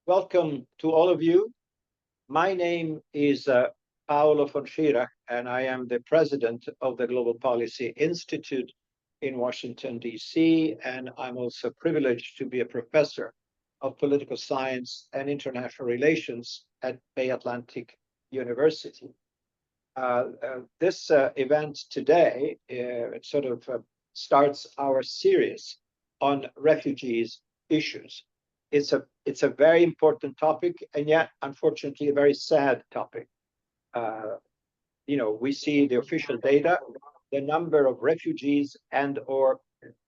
Welcome to all of you. My name is Paolo von Schirach, and I am the president of the Global Policy Institute in Washington, D.C., and I'm also privileged to be a professor of political science and international relations at Bay Atlantic University. This event today starts our series on refugees issues. It's a very important topic, and yet, unfortunately, a very sad topic. Uh, we see the official data, the number of refugees and or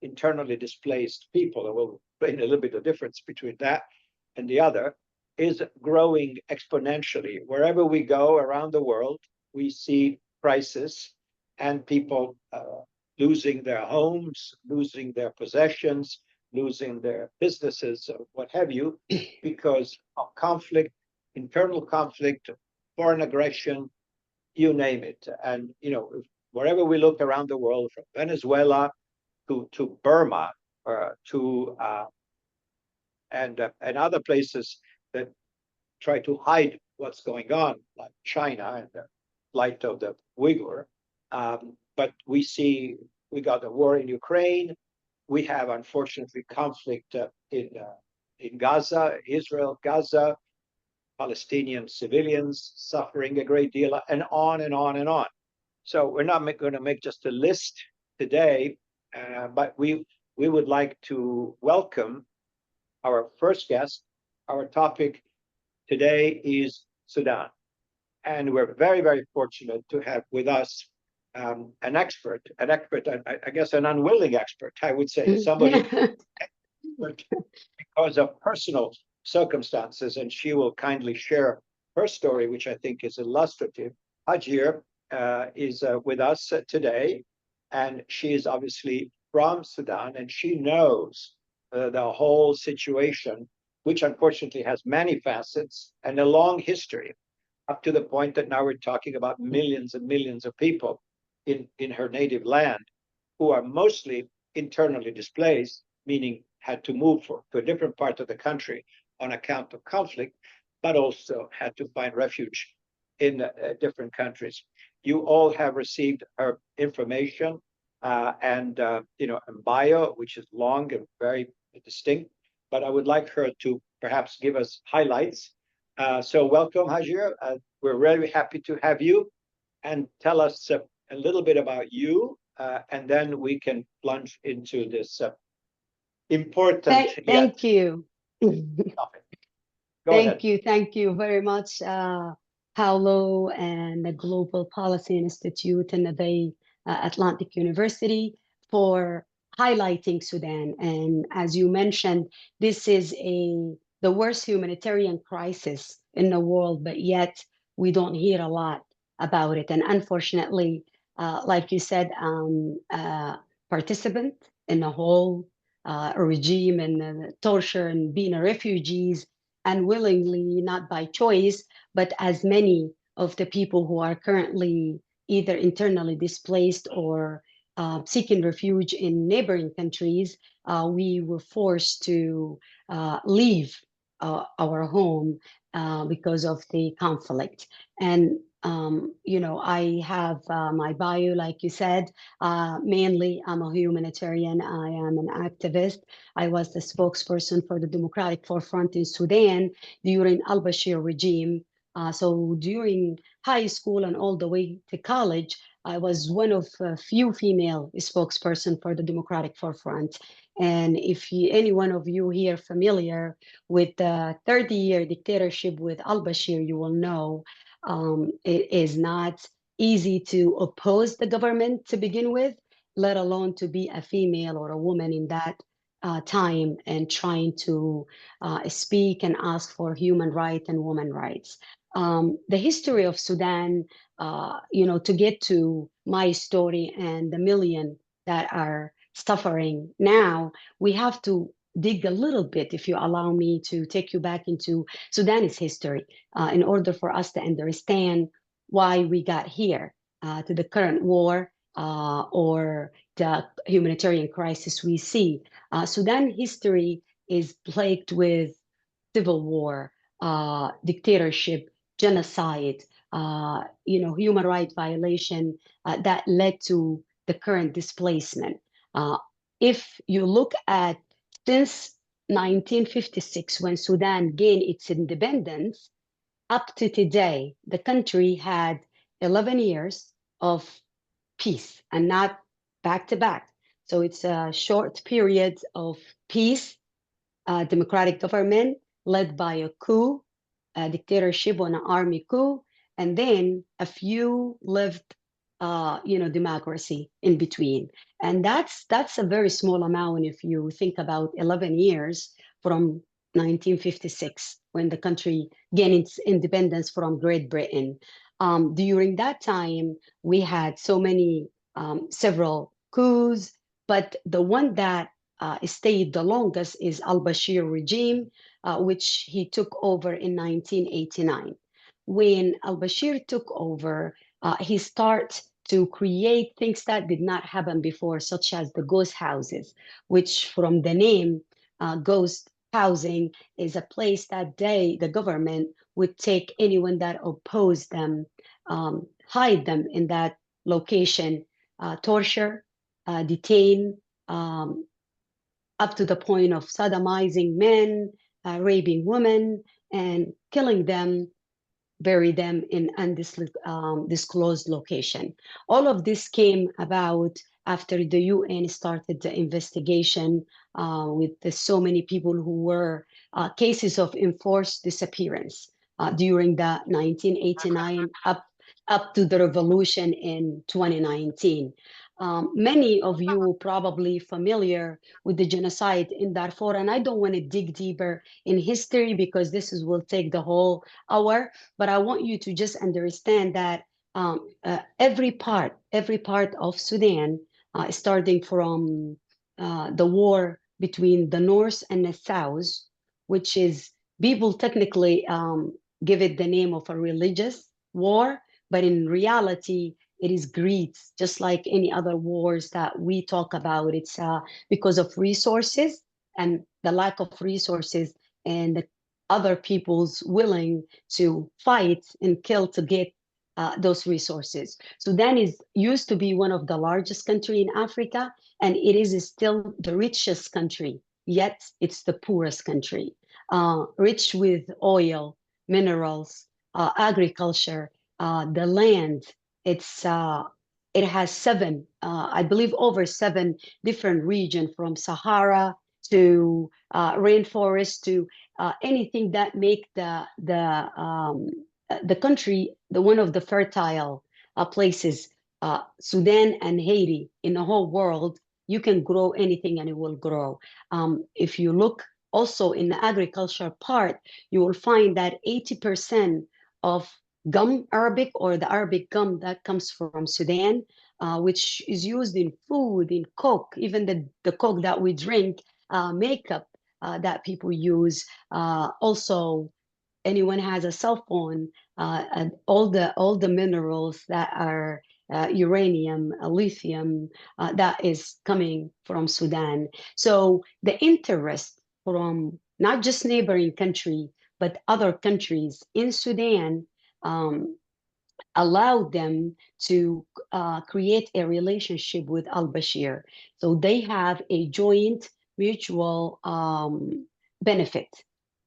internally displaced people, and we'll explain a little bit of difference between that and the other, is growing exponentially. Wherever we go around the world, we see crisis and people losing their homes, losing their possessions, losing their businesses, or what have you, because of conflict, internal conflict, foreign aggression, you name it. And wherever we look around the world, from Venezuela to Burma, to and other places that try to hide what's going on, like China and the plight of the Uyghur. But we got a war in Ukraine. We have, unfortunately, conflict in Gaza, Israel, Gaza, Palestinian civilians suffering a great deal, and on and on and on. So we're not going to make just a list today, but we would like to welcome our first guest. Our topic today is Sudan. And we're very, very fortunate to have with us an expert, I guess an unwilling expert, I would say, somebody because of personal circumstances, and she will kindly share her story, which I think is illustrative. Hagir is with us today, and she is obviously from Sudan, and she knows the whole situation, which unfortunately has many facets and a long history, up to the point that now we're talking about millions and millions of people in her native land who are mostly internally displaced, meaning had to move to a different part of the country on account of conflict, but also had to find refuge in different countries. You all have received her information and a bio, which is long and very distinct, but I would like her to perhaps give us highlights. So welcome, Hagir. We're really happy to have you, and tell us a little bit about you, and then we can plunge into this important Thank you. topic. Go ahead. Thank you very much, Paolo and the Global Policy Institute and the Bay Atlantic University for highlighting Sudan. And as you mentioned, this is the worst humanitarian crisis in the world, but yet we don't hear a lot about it. And unfortunately, like you said, participant in the whole regime and torture and being a refugees unwillingly, not by choice, but as many of the people who are currently either internally displaced or seeking refuge in neighboring countries, we were forced to leave our home because of the conflict. And I have my bio, like you said. Mainly, I'm a humanitarian. I am an activist. I was the spokesperson for the Democratic Forefront in Sudan during al-Bashir regime. So during high school and all the way to college, I was one of a few female spokesperson for the Democratic Forefront. And if any one of you here familiar with the 30-year dictatorship with al-Bashir, you will know it is not easy to oppose the government to begin with, let alone to be a female or a woman in that time and trying to speak and ask for human rights and women rights. The history of Sudan, to get to my story and the million that are suffering now, we have to dig a little bit, if you allow me to take you back into Sudanese history, in order for us to understand why we got here, to the current war or the humanitarian crisis we see. Sudan history is plagued with civil war, dictatorship, genocide, human rights violation that led to the current displacement. If you look at since 1956, when Sudan gained its independence, up to today, the country had 11 years of peace and not back to back. So it's a short period of peace, democratic government led by a coup, a dictatorship on an army coup, and then a few lived, democracy in between. And that's a very small amount if you think about 11 years from 1956 when the country gained its independence from Great Britain. During that time, we had so many several coups, but the one that stayed the longest is al-Bashir regime, which he took over in 1989. When al-Bashir took over, he started to create things that did not happen before, such as the ghost houses, which from the name, ghost housing is a place that the government, would take anyone that opposed them, hide them in that location, torture, detain, um, up to the point of sodomizing men, raping women, and killing them, bury them in undisclosed location. All of this came about after the UN started the investigation with so many people who were cases of enforced disappearance during the 1989 up to the revolution in 2019. Many of you probably familiar with the genocide in Darfur, and I don't want to dig deeper in history because will take the whole hour, but I want you to just understand that every part of Sudan, starting from the war between the North and the South, which is people technically give it the name of a religious war, but in reality, it is greed, just like any other wars that we talk about. It's because of resources and the lack of resources and the other people's willing to fight and kill to get those resources. Sudan is used to be one of the largest country in Africa, and it is still the richest country, yet it's the poorest country, rich with oil, minerals, agriculture, the land. It has I believe, over 7 different regions, from Sahara to rainforest to anything that make the country one of the fertile places. Sudan and Haiti in the whole world, you can grow anything and it will grow. If you look also in the agriculture part, you will find that 80% of gum Arabic, or the Arabic gum that comes from Sudan, which is used in food, in Coke, even the Coke that we drink, makeup that people use. Also, anyone has a cell phone, and all the minerals that are uranium, lithium, that is coming from Sudan. So the interest from not just neighboring country, but other countries in Sudan um, allowed them to create a relationship with al-Bashir. So they have a joint mutual benefit.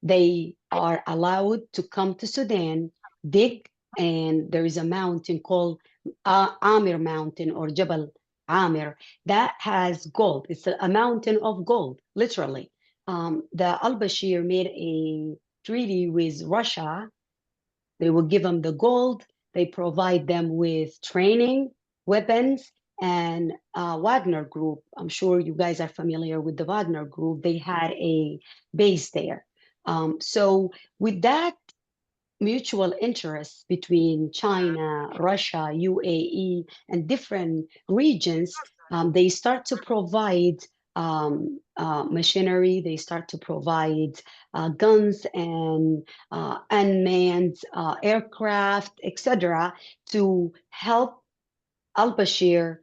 They are allowed to come to Sudan, dig, and there is a mountain called Amir Mountain, or Jabal Amir, that has gold. It's a mountain of gold, literally. The al-Bashir made a treaty with Russia. They will give them the gold. They provide them with training, weapons, and Wagner Group. I'm sure you guys are familiar with the Wagner Group. They had a base there. So with that mutual interests between China, Russia, UAE, and different regions, they start to provide machinery, they start to provide guns and unmanned aircraft, etc., to help al-Bashir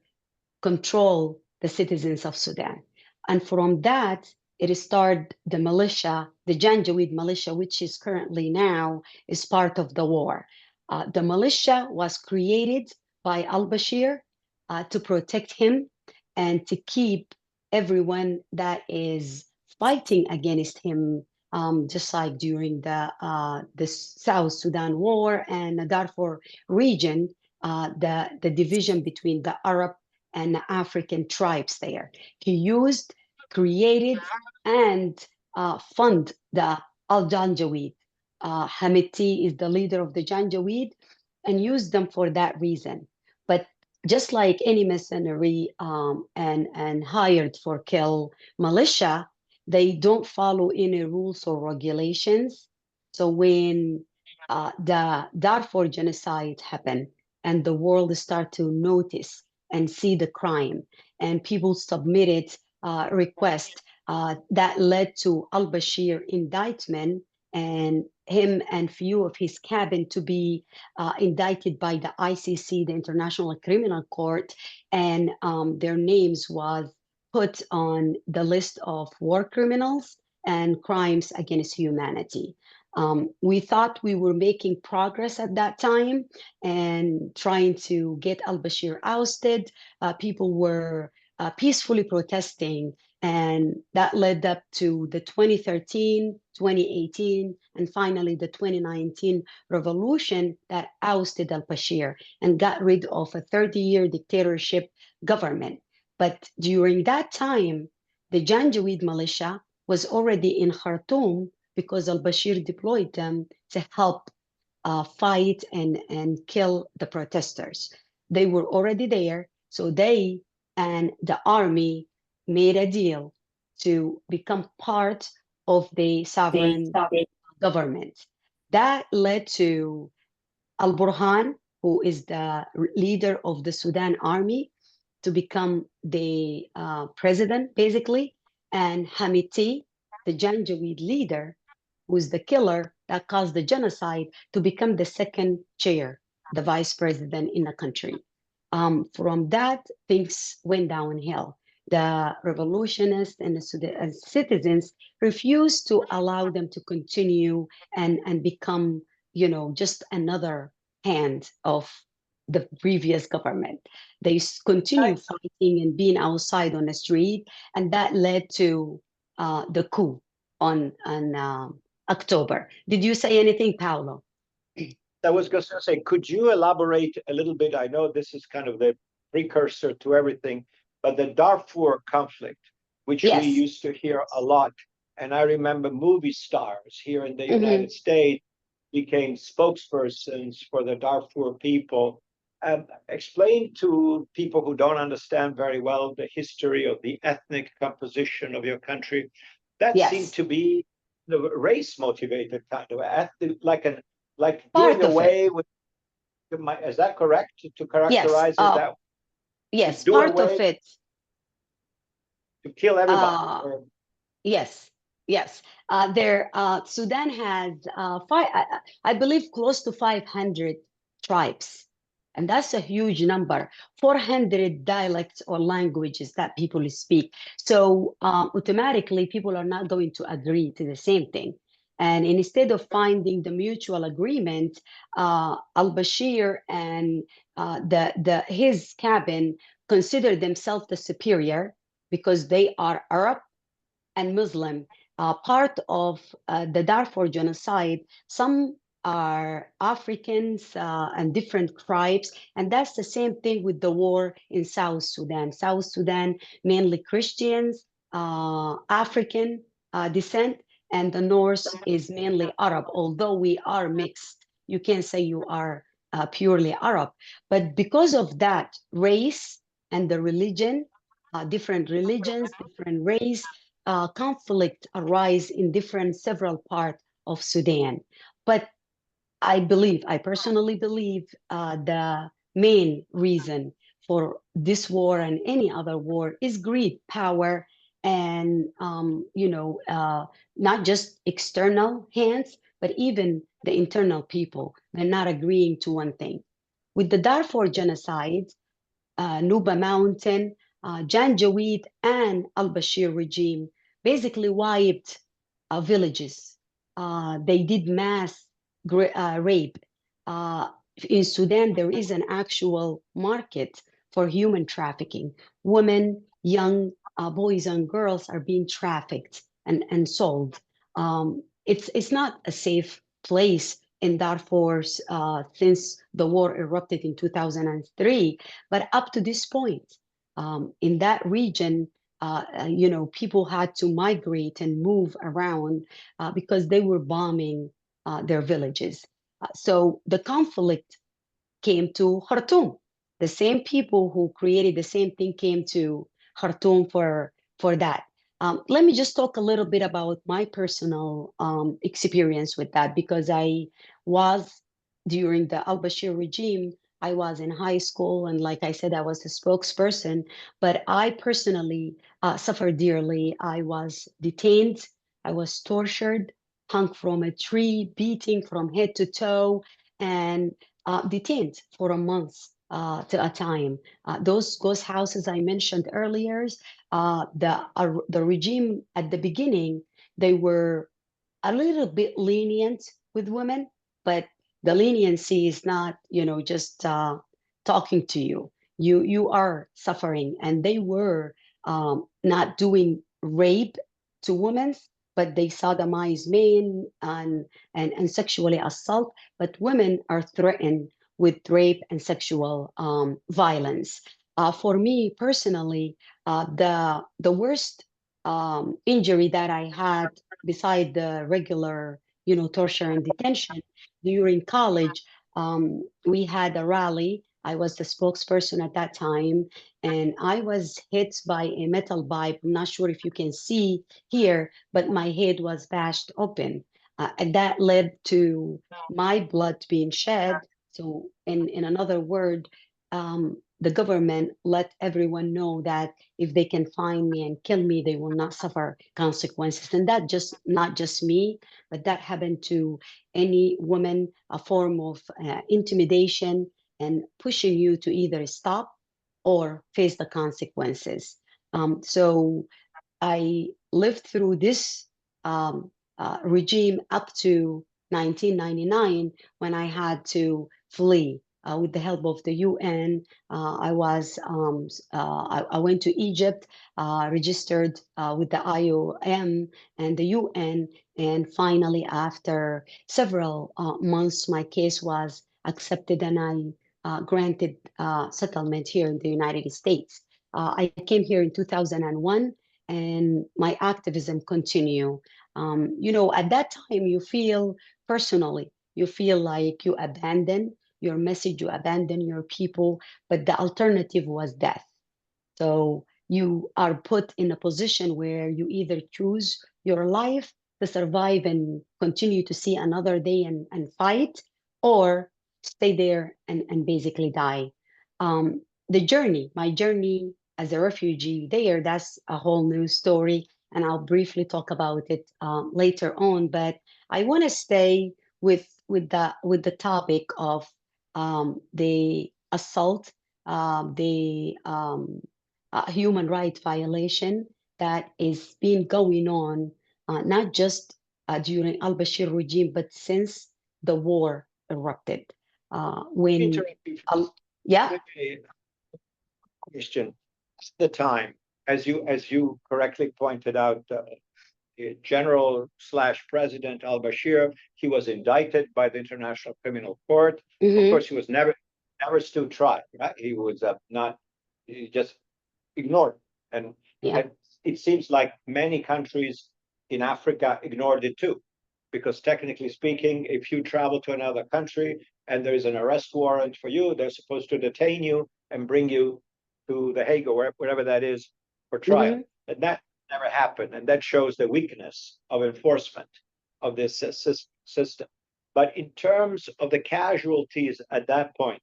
control the citizens of Sudan. And from that, it started the militia the Janjaweed militia, which is currently now is part of the war. The militia was created by al-Bashir to protect him and to keep everyone that is fighting against him, just like during the South Sudan war and the Darfur region, the division between the Arab and the African tribes there. He used, created, and fund the Al-Janjaweed. Hamiti is the leader of the Janjaweed and used them for that reason. But just like any mercenary and hired for kill militia, they don't follow any rules or regulations. So when the Darfur genocide happened and the world start to notice and see the crime, and people submitted requests that led to al-Bashir indictment, and him and few of his cabinet to be indicted by the ICC, the International Criminal Court, and their names was put on the list of war criminals and crimes against humanity. We thought we were making progress at that time and trying to get al-Bashir ousted. People were peacefully protesting, and that led up to the 2013, 2018, and finally the 2019 revolution that ousted al-Bashir and got rid of a 30-year dictatorship government. But during that time, the Janjaweed militia was already in Khartoum because al-Bashir deployed them to help fight and kill the protesters. They were already there, so they and the army made a deal to become part of the sovereign government. That led to Al Burhan, who is the leader of the Sudan army, to become the president, basically, and Hamiti, the Janjaweed leader, who's the killer that caused the genocide, to become the second chair, the vice president in the country. From that, things went downhill. The revolutionists and the citizens refused to allow them to continue and become, just another hand of the previous government. They continue fighting and being outside on the street, and that led to the coup on October. Did you say anything, Paolo? I was going to say, could you elaborate a little bit? I know this is kind of the precursor to everything, but the Darfur conflict, which we Yes. used to hear a lot, and I remember movie stars here in the United States became spokespersons for the Darfur people. Explain to people who don't understand very well the history of the ethnic composition of your country. That seemed Yes. to be the race motivated kind of ethnic, like Part doing of it. away with is that correct to characterize Yes. it that Yes, do part of away it. to kill everybody Uh, yes. Yes. Sudan has I believe close to 500 tribes. And that's a huge number, 400 dialects or languages that people speak. So automatically, people are not going to agree to the same thing. And instead of finding the mutual agreement, al-Bashir and his cabin consider themselves the superior because they are Arab and Muslim. Part of the Darfur genocide, some are Africans and different tribes, and that's the same thing with the war in South Sudan. South Sudan, mainly Christians, African descent, and the North is mainly Arab, although we are mixed. You can't say you are purely Arab. But because of that race and the religion, different religions, different race, conflict arise in different several parts of Sudan. But I personally believe the main reason for this war and any other war is greed, power, and not just external hands, but even the internal people. They're not agreeing to one thing. With the Darfur genocide, Nuba Mountain, Janjaweed, and al-Bashir regime basically wiped villages. They did mass rape. Uh, in Sudan, there is an actual market for human trafficking. Women, young boys and girls are being trafficked and sold. It's not a safe place in Darfur since the war erupted in 2003, but up to this point, in that region, people had to migrate and move around because they were bombing their villages. So the conflict came to Khartoum. The same people who created the same thing came to Khartoum for that. Let me just talk a little bit about my personal experience with that because I was during the al-Bashir regime. I was in high school, and like I said, I was a spokesperson. But I personally suffered dearly. I was detained. I was tortured, hung from a tree, beating from head to toe, and detained for a month to a time. Those ghost houses I mentioned earlier, the regime at the beginning, they were a little bit lenient with women, but the leniency is not, just talking to you. You are suffering, and they were not doing rape to women, but they sodomize men and sexually assault. But women are threatened with rape and sexual violence. For me personally, the worst injury that I had beside the regular, torture and detention during college, we had a rally. I was the spokesperson at that time, and I was hit by a metal pipe. I'm not sure if you can see here, but my head was bashed open. And that led to my blood being shed. So, in another word, the government let everyone know that if they can find me and kill me, they will not suffer consequences. And that just not just me, but that happened to any woman, a form of intimidation and pushing you to either stop or face the consequences. So I lived through this regime up to 1999 when I had to flee with the help of the UN. I went to Egypt, registered with the IOM and the UN, and finally, after several months, my case was accepted and I granted settlement here in the United States. I came here in 2001 and my activism continue. At that time, you feel personally, you feel like you abandon your message, you abandon your people, but the alternative was death. So you are put in a position where you either choose your life to survive and continue to see another day and fight, or stay there and basically die. My journey as a refugee there, that's a whole new story. And I'll briefly talk about it later on. But I want to stay with the topic of the assault, the human rights violation that is been going on, not just during al-Bashir regime, but since the war erupted. When, Interrupt you for yeah. a question. At the time, as you correctly pointed out, General slash President al-Bashir, he was indicted by the International Criminal Court. Of Mm-hmm. course, he was never stood trial. Right? He was not. He just ignored, and Yeah. and it seems like many countries in Africa ignored it too, because technically speaking, if you travel to another country and there is an arrest warrant for you, they're supposed to detain you and bring you to the Hague or wherever that is for trial. Mm-hmm. And that never happened. And that shows the weakness of enforcement of this system. But in terms of the casualties at that point,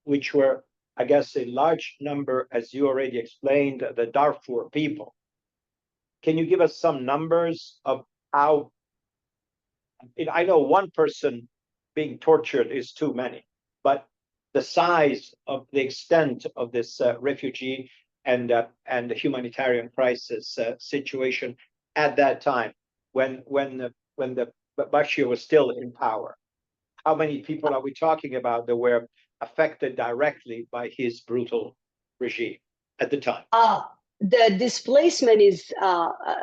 which were, I guess, a large number, as you already explained, the Darfur people, can you give us some numbers of how? I know one person being tortured is too many, but the size of the extent of this refugee and the humanitarian crisis situation at that time. when the Bashir was still in power? How many people are we talking about that were affected directly by his brutal regime at the time? The displacement is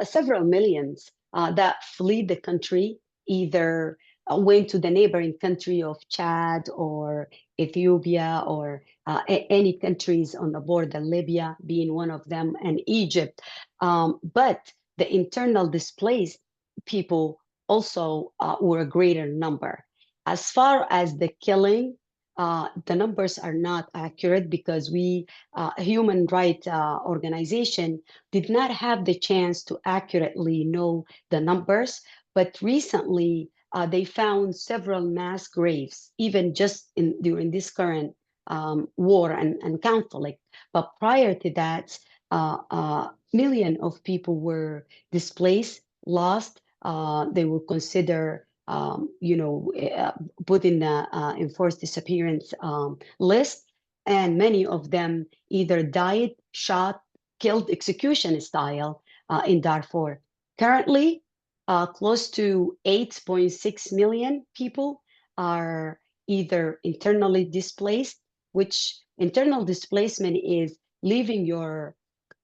several millions that flee the country, either went to the neighboring country of Chad or Ethiopia or any countries on the border, Libya being one of them, and Egypt. But the internal displaced people also were a greater number. As far as the killing, the numbers are not accurate because we, human rights organization, did not have the chance to accurately know the numbers. But recently, they found several mass graves, even just during this current war and conflict. But prior to that, million of people were displaced, lost. They were considered put in the enforced disappearance list, and many of them either died, shot, killed, execution style in Darfur. Currently, close to 8.6 million people are either internally displaced, which internal displacement is leaving your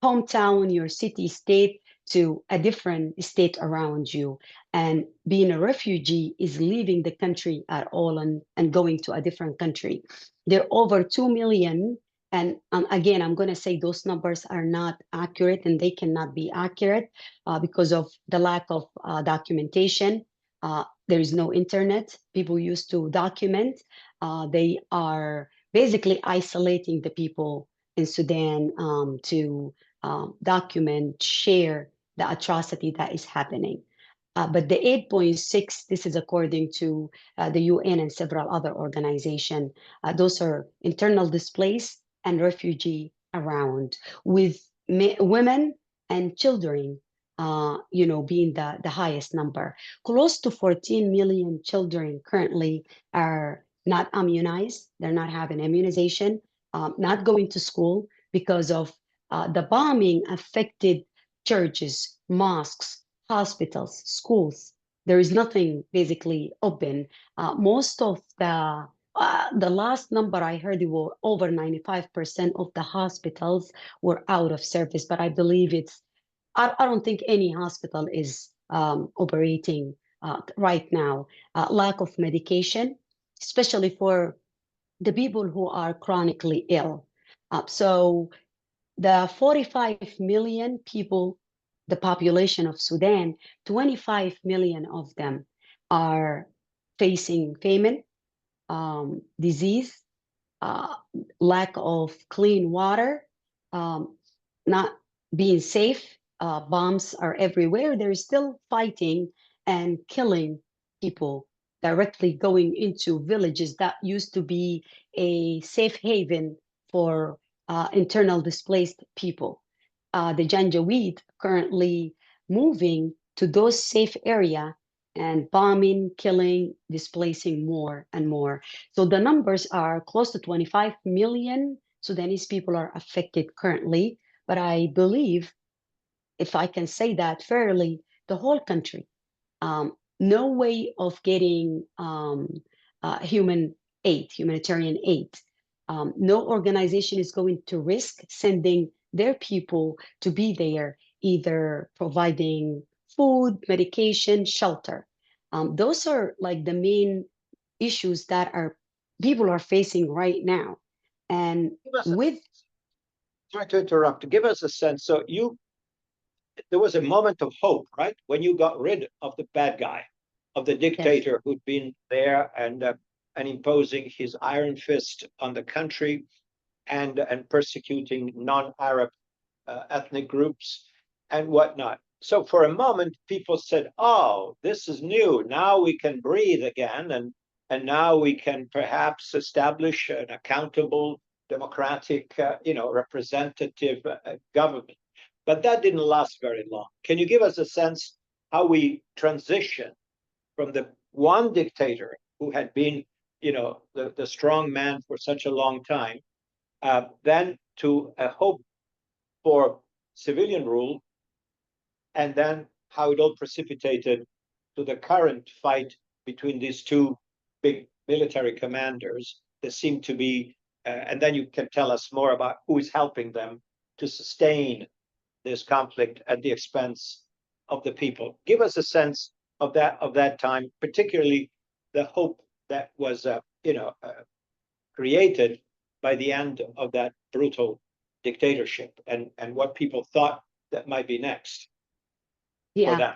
hometown, your city, state to a different state around you. And being a refugee is leaving the country at all and going to a different country. There are over 2 million. And again, I'm going to say those numbers are not accurate, and they cannot be accurate because of the lack of documentation. There is no internet. People used to document. They are basically isolating the people in Sudan to document, share the atrocity that is happening. But the 8.6, this is according to the UN and several other organizations. Those are internal displaced and refugee around, with women and children, being the highest number. Close to 14 million children currently are not immunized. They're not having immunization, not going to school because of the bombing affected churches, mosques, hospitals, schools. There is nothing basically open. Most of the last number I heard, it was over 95% of the hospitals were out of service. But I believe I don't think any hospital is operating right now. Lack of medication, especially for the people who are chronically ill. So the 45 million people, the population of Sudan, 25 million of them are facing famine, disease, uh, lack of clean water, not being safe. Bombs are everywhere. They're still fighting and killing people, directly going into villages that used to be a safe haven for internal displaced people. The Janjaweed currently moving to those safe area and bombing, killing, displacing more and more. So the numbers are close to 25 million Sudanese people are affected currently. But I believe, if I can say that fairly, the whole country, no way of getting humanitarian aid. No organization is going to risk sending their people to be there, either providing food, medication, shelter. Those are like the main issues that people are facing right now. And with Sorry to interrupt. Give us a sense. So there was a moment of hope, right, when you got rid of the bad guy, of the dictator yes, who'd been there and imposing his iron fist on the country and persecuting non-Arab ethnic groups and whatnot. So for a moment, people said, "Oh, this is new. Now we can breathe again, and now we can perhaps establish an accountable, democratic, representative government." But that didn't last very long. Can you give us a sense how we transition from the one dictator who had been, the strong man for such a long time, then to a hope for civilian rule, and then how it all precipitated to the current fight between these two big military commanders. There seem to be, and then you can tell us more about who is helping them to sustain this conflict at the expense of the people. Give us a sense of that time, particularly the hope that was, created by the end of that brutal dictatorship, and what people thought that might be next for Yeah. them.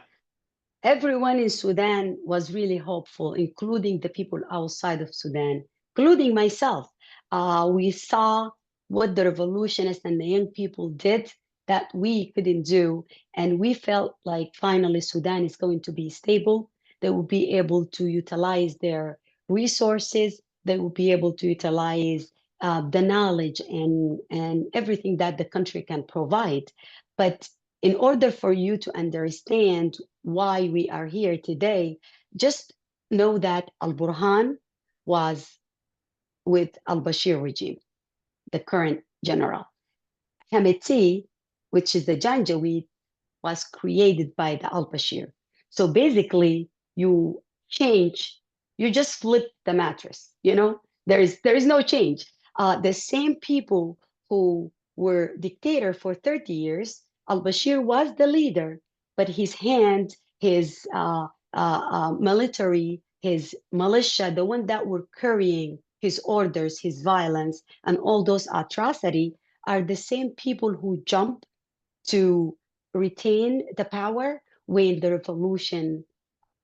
Everyone in Sudan was really hopeful, including the people outside of Sudan, including myself. We saw what the revolutionists and the young people did that we couldn't do. And we felt like finally Sudan is going to be stable. They will be able to utilize their resources. They will be able to utilize the knowledge and everything that the country can provide. But in order for you to understand why we are here today, just know that Al Burhan was with Al Bashir regime, the current general. Hamiti, which is the Janjaweed, was created by the Al Bashir. So basically, you change, you just flip the mattress. There is no change. The same people who were dictator for 30 years, Al Bashir was the leader, but his hand, his military, his militia, the one that were carrying his orders, his violence, and all those atrocity are the same people who jump to retain the power when the revolution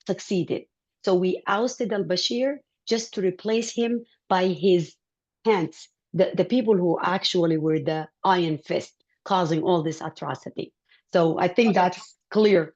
succeeded. So we ousted al Bashir just to replace him by his hands, the people who actually were the iron fist causing all this atrocity. So I think that's clear.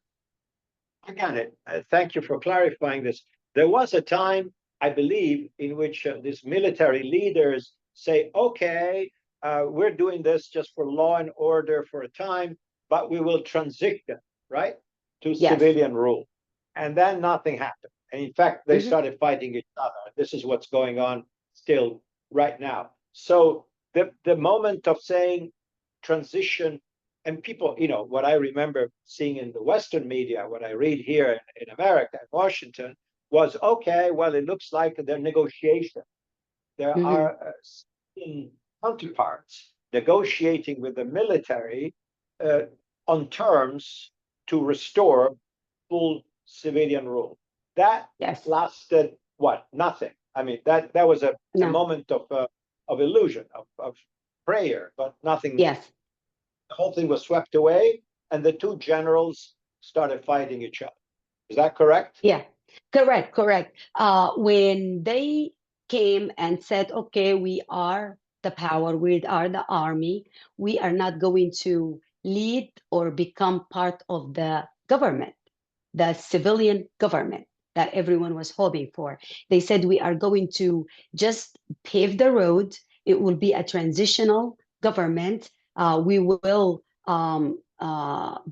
I got it. Thank you for clarifying this. There was a time, I believe, in which these military leaders say, okay, we're doing this just for law and order for a time, but we will transition, right, to Yes. civilian rule. And then nothing happened. And in fact, they started fighting each other. This is what's going on still right now. So the moment of saying transition, and people, what I remember seeing in the Western media, what I read here in America, in Washington, was okay, well, it looks like they're negotiation. There are counterparts negotiating with the military on terms to restore full civilian rule. That Yes. lasted what? Nothing. I mean, that was a moment of illusion, of prayer, but nothing. Yes. The whole thing was swept away, and the two generals started fighting each other. Is that correct? Yeah, correct. When they came and said, okay, we are the power, we are the army, we are not going to lead or become part of the government, the civilian government that everyone was hoping for. They said, we are going to just pave the road. It will be a transitional government. We will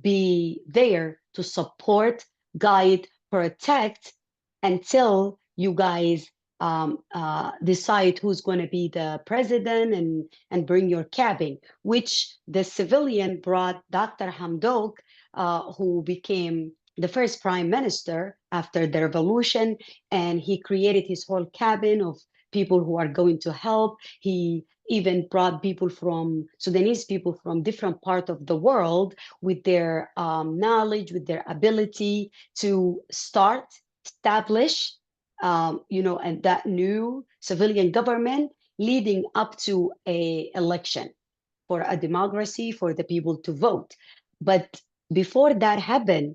be there to support, guide, protect until you guys decide who's going to be the president and bring your cabin, which the civilian brought Dr. Hamdok, who became the first prime minister after the revolution, and he created his whole cabin of people who are going to help. He even brought people from Sudanese people from different parts of the world with their knowledge, with their ability to establish, and that new civilian government leading up to a election for a democracy for the people to vote. But before that happened,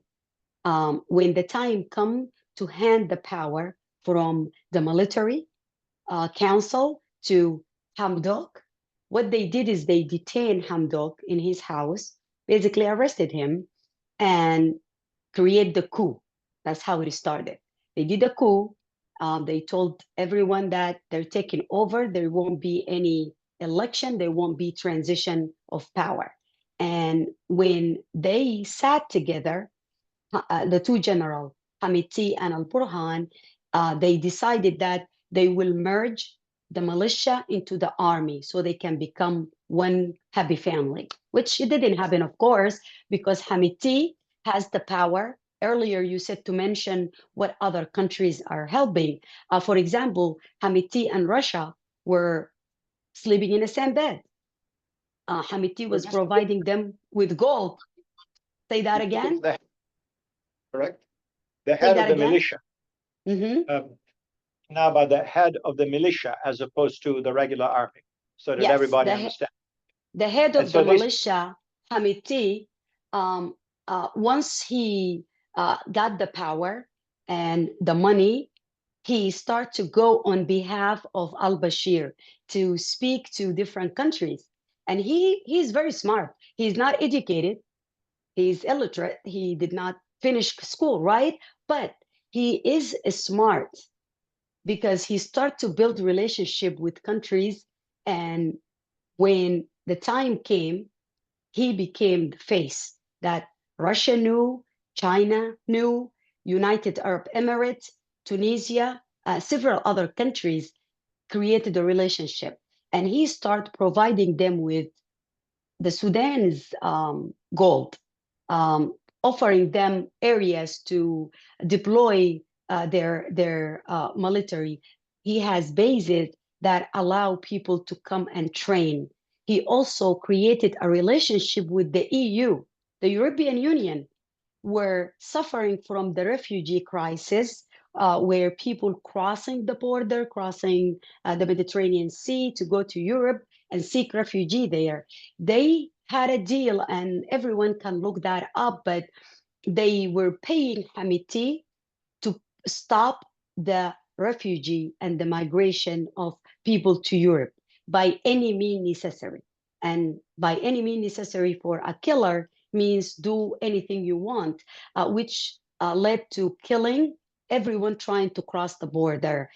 when the time come to hand the power from the military council to Hamdok, what they did is they detained Hamdok in his house, basically arrested him, and create the coup. That's how it started. They did a coup. They told everyone that they're taking over. There won't be any election. There won't be transition of power. And when they sat together, the two generals, Hamiti and Al Burhan, they decided that they will merge the militia into the army so they can become one happy family, which it didn't happen, of course, because Hamiti has the power earlier you said to mention what other countries are helping. For example, Hamiti and Russia were sleeping in the same bed. Hamiti was providing them with gold. Say that again. Correct. The Say head that of the again. militia. Now by the head of the militia as opposed to the regular army, so that Yes, everybody understands. the head And of so the these, militia, Hamiti, once he got the power and the money, he started to go on behalf of al-Bashir to speak to different countries. And he's very smart. He's not educated. He's illiterate. He did not finish school, right? But he is smart because he started to build relationship with countries. And when the time came, he became the face that Russia knew, China knew, United Arab Emirates, Tunisia, several other countries created a relationship. And he started providing them with the Sudan's gold, offering them areas to deploy their military. He has bases that allow people to come and train. He also created a relationship with the EU, the European Union, were suffering from the refugee crisis, where people crossing the border, crossing the Mediterranean Sea to go to Europe and seek refugee there. They had a deal, and everyone can look that up, but they were paying Hamiti to stop the refugee and the migration of people to Europe by any means necessary. And by any means necessary for a killer means do anything you want, which led to killing everyone trying to cross the border.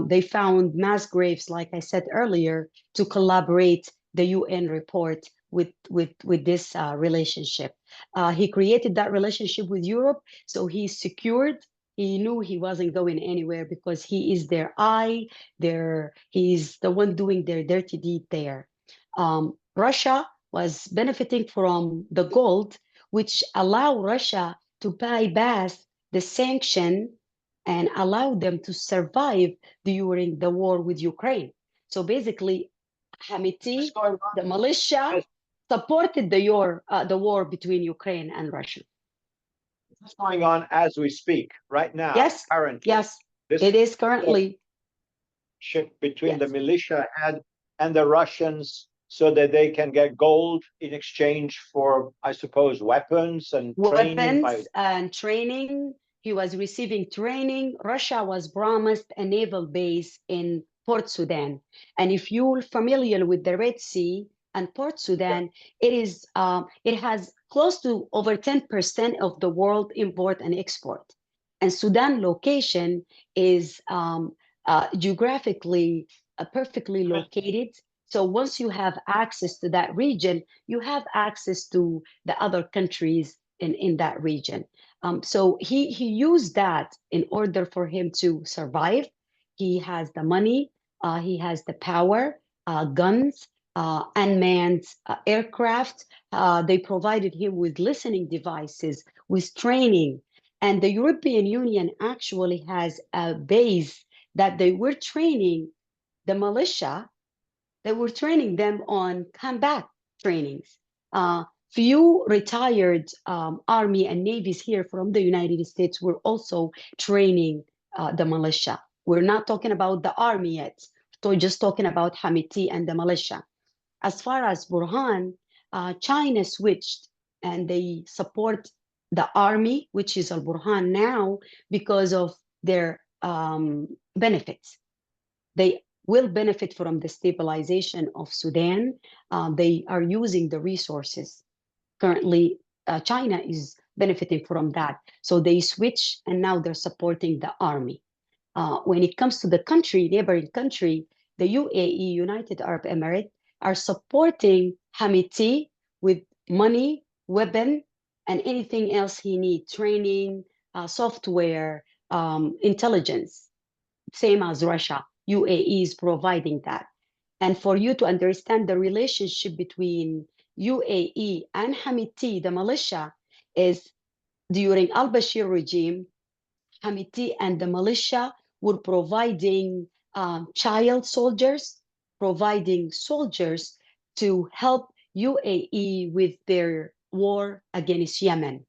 They found mass graves, like I said earlier, to collaborate the UN report with this relationship. He created that relationship with Europe, so he secured. He knew he wasn't going anywhere because he is their eye, he's the one doing their dirty deed there. Russia was benefiting from the gold, which allowed Russia to bypass the sanction and allow them to survive during the war with Ukraine. So basically, Hamiti, the militia, supported the war between Ukraine and Russia. What's going on as we speak right now? Yes, currently. yes, This it is currently. ship between Yes. the militia and the Russians, so that they can get gold in exchange for, I suppose, weapons and training. Weapons and training. He was receiving training. Russia was promised a naval base in Port Sudan. And if you're familiar with the Red Sea and Port Sudan, it has close to over 10% of the world import and export. And Sudan location is geographically perfectly located. So once you have access to that region, you have access to the other countries in that region. So he used that in order for him to survive. He has the money, he has the power, guns, unmanned aircraft. They provided him with listening devices, with training. And the European Union actually has a base that they were training the militia. They were training them on combat trainings. Few retired Army and Navies here from the United States were also training the militia. We're not talking about the Army yet, so just talking about Hamiti and the militia. As far as Burhan, China switched and they support the army, which is Al Burhan now, because of their benefits. They will benefit from the stabilization of Sudan. They are using the resources. Currently, China is benefiting from that. So they switch and now they're supporting the army. When it comes to the country, neighboring country, the UAE, United Arab Emirates, are supporting Hamiti with money, weapon, and anything else he needs, training, software, intelligence, same as Russia. UAE is providing that. And for you to understand the relationship between UAE and Hamiti, the militia, is during al-Bashir regime, Hamiti and the militia were providing child soldiers, providing soldiers to help UAE with their war against Yemen.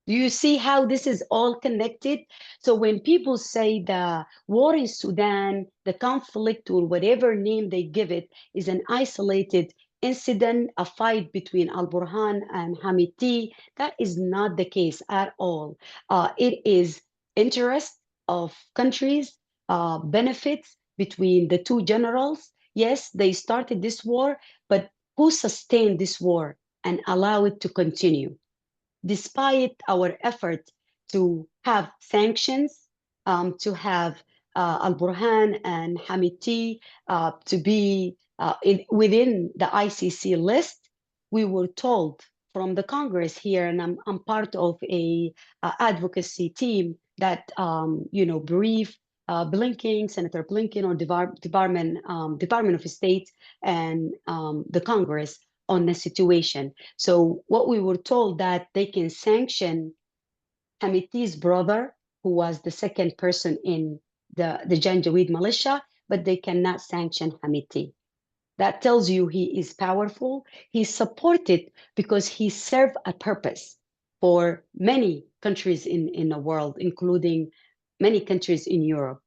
Do you see how this is all connected? So when people say the war in Sudan, the conflict, or whatever name they give it, is an isolated incident, a fight between Al Burhan and Hamiti, that is not the case at all. It is interest of countries, benefits between the two generals. Yes, they started this war, but who sustained this war and allow it to continue? Despite our effort to have sanctions, to have Al Burhan and Hamiti to be within the ICC list, we were told from the Congress here, and I'm part of a advocacy team that brief Senator Blinken, or Department of State, and the Congress on the situation. So what we were told, that they can sanction Hamiti's brother, who was the second person in the Janjaweed militia, but they cannot sanction Hamiti. That tells you he is powerful. He's supported because he served a purpose for many countries in the world, including many countries in Europe.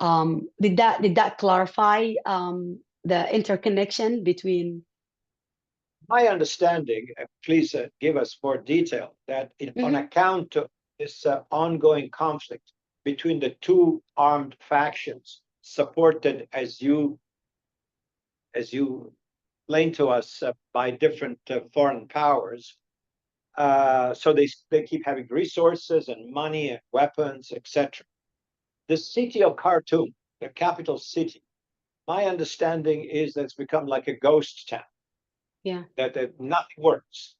Did that clarify the interconnection between? My understanding, please give us more detail, that on account of this ongoing conflict between the two armed factions, supported, as you explained to us, by different foreign powers, so they keep having resources and money and weapons, etc. The city of Khartoum, the capital city, my understanding is that it's become like a ghost town. Yeah. That nothing works.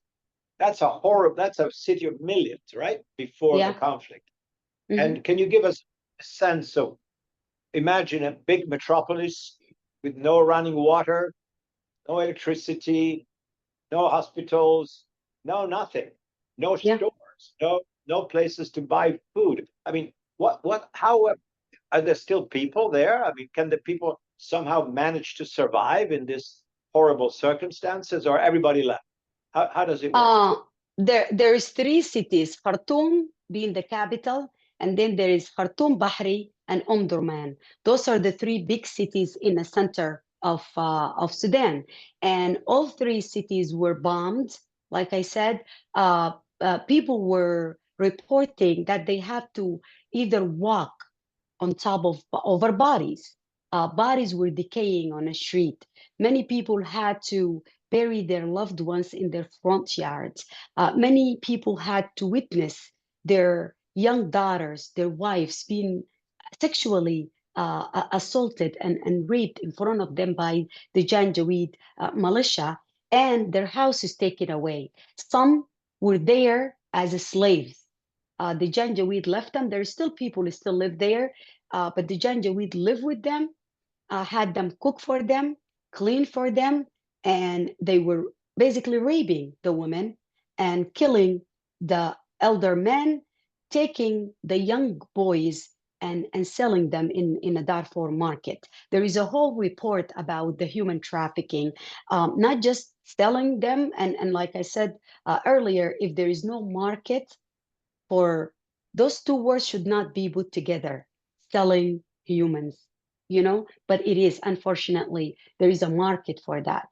That's a city of millions, right? Before the conflict. And can you give us a sense of, imagine a big metropolis with no running water, no electricity, no hospitals, no nothing, no stores, no places to buy food. I mean, how are there still people there? I mean, can the people somehow manage to survive in this horrible circumstances, or everybody left? How does it work? There's three cities, Khartoum being the capital, and then there is Khartoum, Bahri, and Omdurman. Those are the three big cities in the center of Sudan, and all three cities were bombed. Like I said, people were reporting that they have to either walk on top of over bodies. Bodies were decaying on the street. Many people had to bury their loved ones in their front yards. Many people had to witness their young daughters, their wives being sexually assaulted and raped in front of them by the Janjaweed militia, and their houses taken away. Some were there as slaves. The Janjaweed left them. There's still people who still live there, but the Janjaweed live with them, had them cook for them, clean for them, and they were basically raping the women and killing the elder men, taking the young boys and selling them in a Darfur market. There is a whole report about the human trafficking, not just selling them. And like I said earlier, if there is no market for those two words, should not be put together, selling humans, but it is, unfortunately, there is a market for that.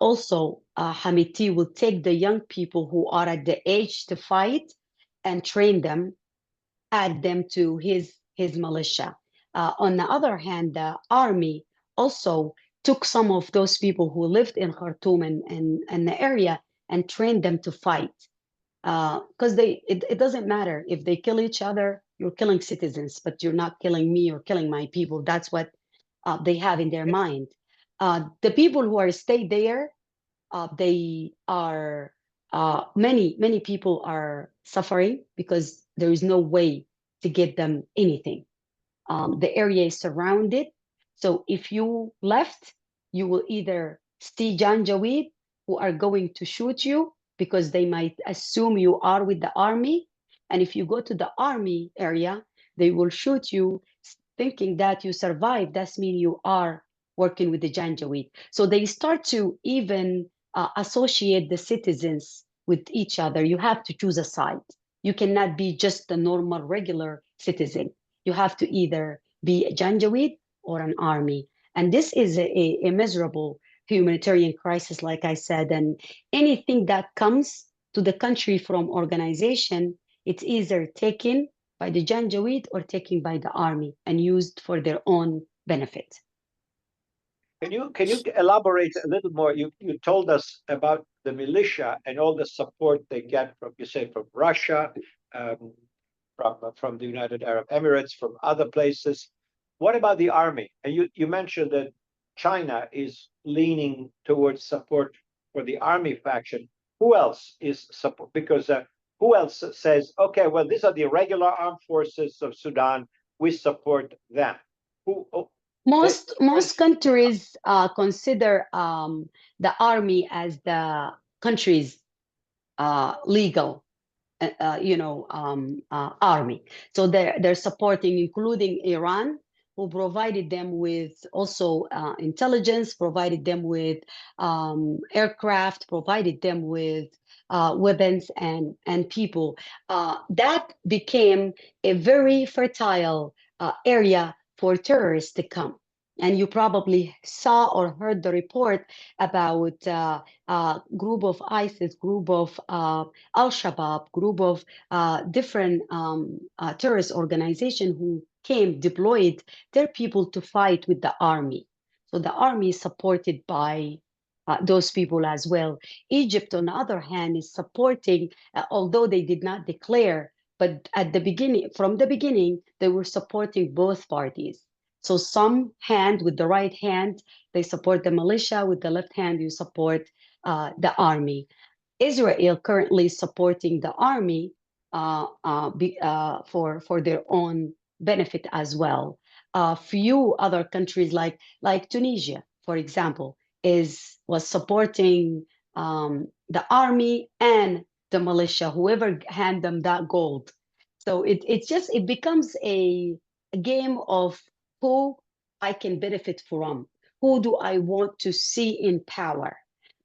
Also, Hamiti will take the young people who are at the age to fight and train them, add them to his militia. On the other hand, the army also took some of those people who lived in Khartoum and the area and trained them to fight, because it doesn't matter if they kill each other. You're killing citizens, but you're not killing me or killing my people. That's what they have in their mind. The people who are stay there, they are many people are suffering because there is no way to get them anything. The area is surrounded, so if you left, you will either see Janjaweed, who are going to shoot you because they might assume you are with the army, And if you go to the army area, they will shoot you thinking that you survived. That means you are working with the Janjaweed. So they start to even associate the citizens with each other. You have to choose a side. You cannot be just a normal, regular citizen. You have to either be a Janjaweed or an army. And this is a miserable humanitarian crisis, like I said. And anything that comes to the country from organization, it's either taken by the Janjaweed or taken by the army and used for their own benefit. Can you elaborate a little more? You told us about the militia and all the support they get from, you say, from Russia, um, from the United Arab Emirates, from other places. What about the army? And you mentioned that China is leaning towards support for the army faction. Who else is support? Because who else says, okay, well, these are the regular armed forces of Sudan. We support them. Who? Oh, Most countries consider the army as the country's legal army. So they're supporting, including Iran, who provided them with also intelligence, provided them with aircraft, provided them with weapons and people. That became a very fertile area for terrorists to come. And you probably saw or heard the report about group of ISIS, group of Al-Shabaab, group of different terrorist organizations who came, deployed their people to fight with the army. So the army is supported by those people as well. Egypt, on the other hand, is supporting, although they did not declare, but at the beginning, from the beginning, they were supporting both parties. So some hand with the right hand, they support the militia. With the left hand, you support the army. Israel currently supporting the army for their own benefit as well. A few other countries like Tunisia, for example, was supporting the army and the militia, whoever hand them that gold. So it becomes a game of who I can benefit from, who do I want to see in power.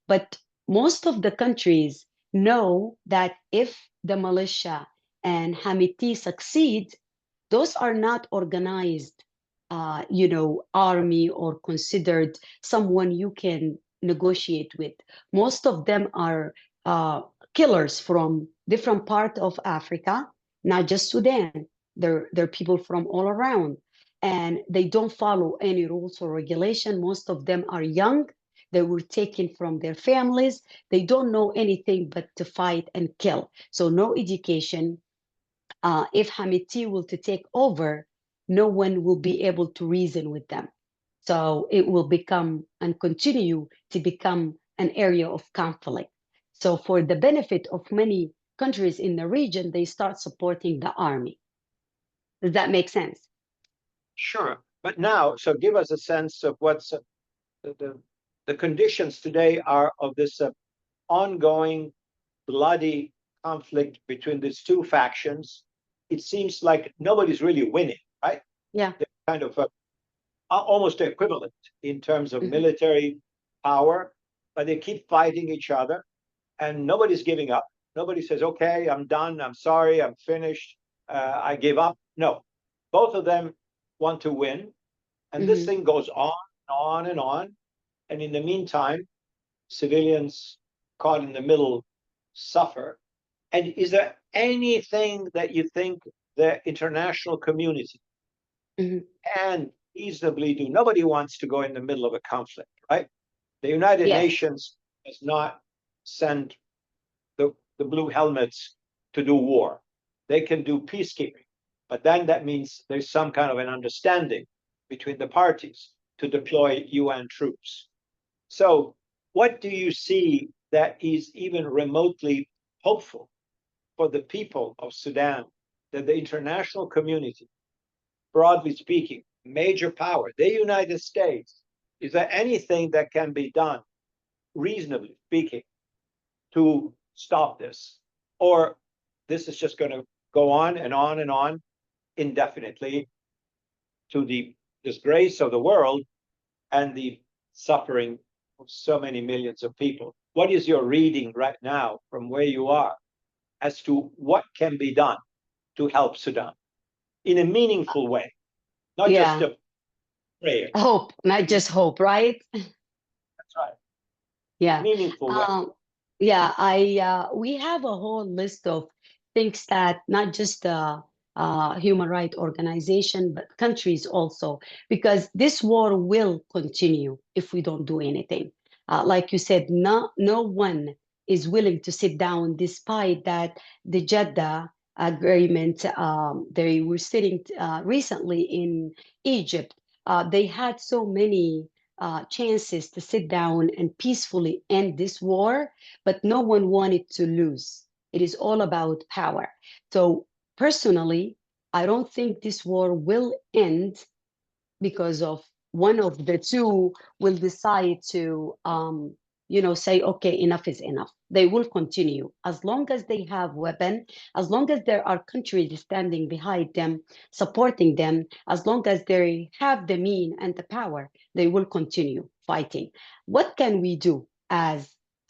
But most of the countries know that if the militia and Hamiti succeed, those are not organized, army or considered someone you can negotiate with. Most of them are uh, killers from different parts of Africa, not just Sudan. They're people from all around, and they don't follow any rules or regulation. Most of them are young. They were taken from their families. They don't know anything but to fight and kill. So no education. If Hamiti will to take over, no one will be able to reason with them. So it will become and continue to become an area of conflict. So for the benefit of many countries in the region, they start supporting the army. Does that make sense? Sure. But now, so give us a sense of what's the conditions today are of this ongoing bloody conflict between these two factions. It seems like nobody's really winning, right? Yeah. They're kind of almost equivalent in terms of military power, but they keep fighting each other and nobody's giving up. Nobody says, okay, I'm done. I'm sorry. I'm finished. I give up. No, both of them want to win. And this Mm-hmm. thing goes on and on and on. And in the meantime, civilians caught in the middle suffer. And is there anything that you think the international community Mm-hmm. can reasonably do? Nobody wants to go in the middle of a conflict, right? The United Yes. Nations does not send the blue helmets to do war. They can do peacekeeping, but then that means there's some kind of an understanding between the parties to deploy UN troops. So, what do you see that is even remotely hopeful for the people of Sudan that the international community, broadly speaking, major power, the United States, is there anything that can be done, reasonably speaking, to stop this? Or this is just going to go on and on and on indefinitely to the disgrace of the world and the suffering of so many millions of people. What is your reading right now from where you are as to what can be done to help Sudan in a meaningful way, not just Yeah, a prayer? hope, not just hope, right? That's right. Yeah. Meaningful way. Yeah, I we have a whole list of things that not just the human rights organization, but countries also, because this war will continue if we don't do anything. Like you said, no one is willing to sit down, despite that the Jeddah agreement. They were sitting recently in Egypt. They had so many chances to sit down and peacefully end this war, but no one wanted to lose. It is all about power. So, personally, I don't think this war will end because of one of the two will decide to say, okay, enough is enough. They will continue as long as they have weapon, as long as there are countries standing behind them, supporting them, as long as they have the mean and the power, they will continue fighting. What can we do as